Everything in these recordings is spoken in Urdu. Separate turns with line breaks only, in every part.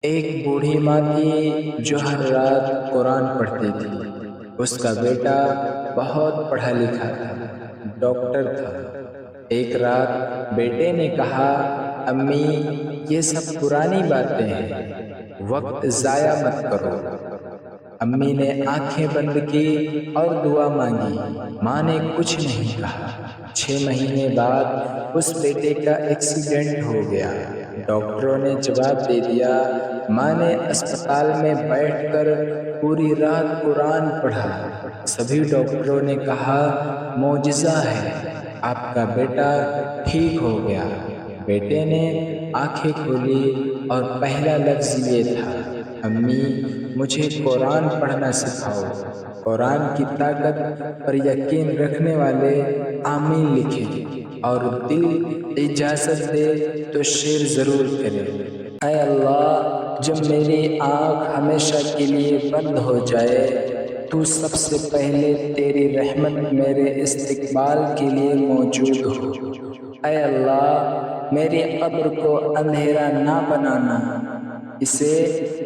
ایک بوڑھی ماں تھی جو ہر رات قرآن پڑھتی تھی۔ اس کا بیٹا بہت پڑھا لکھا تھا، ڈاکٹر تھا۔ ایک رات بیٹے نے کہا، امی یہ سب پرانی باتیں ہیں، وقت ضائع مت کرو۔ امی نے آنکھیں بند کی اور دعا مانگی۔ ماں نے کچھ نہیں کہا۔ 6 مہینے بعد اس بیٹے کا ایکسیڈنٹ ہو گیا۔ ڈاکٹروں نے جواب دے دیا۔ ماں نے اسپتال میں بیٹھ کر پوری رات قرآن پڑھا۔ سبھی ڈاکٹروں نے کہا، معجزہ ہے، آپ کا بیٹا ٹھیک ہو گیا۔ بیٹے نے آنکھیں کھولی اور پہلا لفظ یہ تھا، امی مجھے قرآن پڑھنا سکھاؤ۔ قرآن کی طاقت پر یقین رکھنے والے آمین لکھیں اور دل اجازت دے تو شیئر ضرور کریں۔ اے اللہ، جب میری آنکھ ہمیشہ کے لیے بند ہو جائے تو سب سے پہلے تیری رحمت میرے استقبال کے لیے موجود ہو۔ اے اللہ، میری قبر کو اندھیرا نہ بنانا، اسے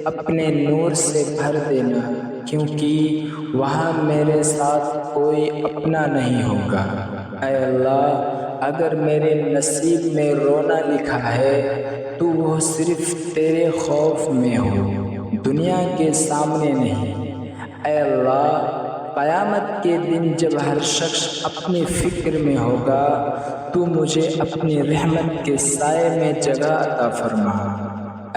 اپنے نور سے بھر دینا، کیونکہ وہاں میرے ساتھ کوئی اپنا نہیں ہوگا۔ اے اللہ، اگر میرے نصیب میں رونا لکھا ہے تو وہ صرف تیرے خوف میں ہو، دنیا کے سامنے نہیں۔ اے اللہ، قیامت کے دن جب ہر شخص اپنی فکر میں ہوگا تو مجھے اپنی رحمت کے سائے میں جگہ عطا فرما۔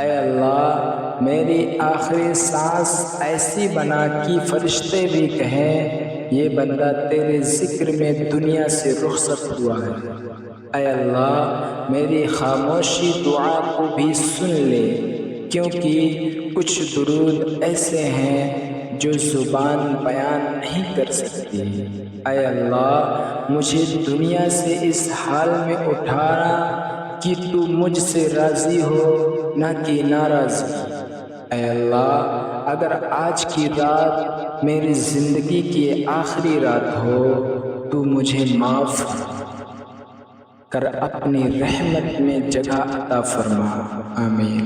اے اللہ، میری آخری سانس ایسی بنا کہ فرشتے بھی کہیں، یہ بندہ تیرے ذکر میں دنیا سے رخصت ہوا ہے۔ اے اللہ، میری خاموشی دعا کو بھی سن لے، کیونکہ کچھ درود ایسے ہیں جو زبان بیان نہیں کر سکتی۔ اے اللہ، مجھے دنیا سے اس حال میں اٹھانا کہ تو مجھ سے راضی ہو نہ کہ ناراضی۔ اے اللہ، اگر آج کی رات میری زندگی کی آخری رات ہو تو مجھے معاف کر اپنی رحمت میں جگہ عطا فرما۔ آمین۔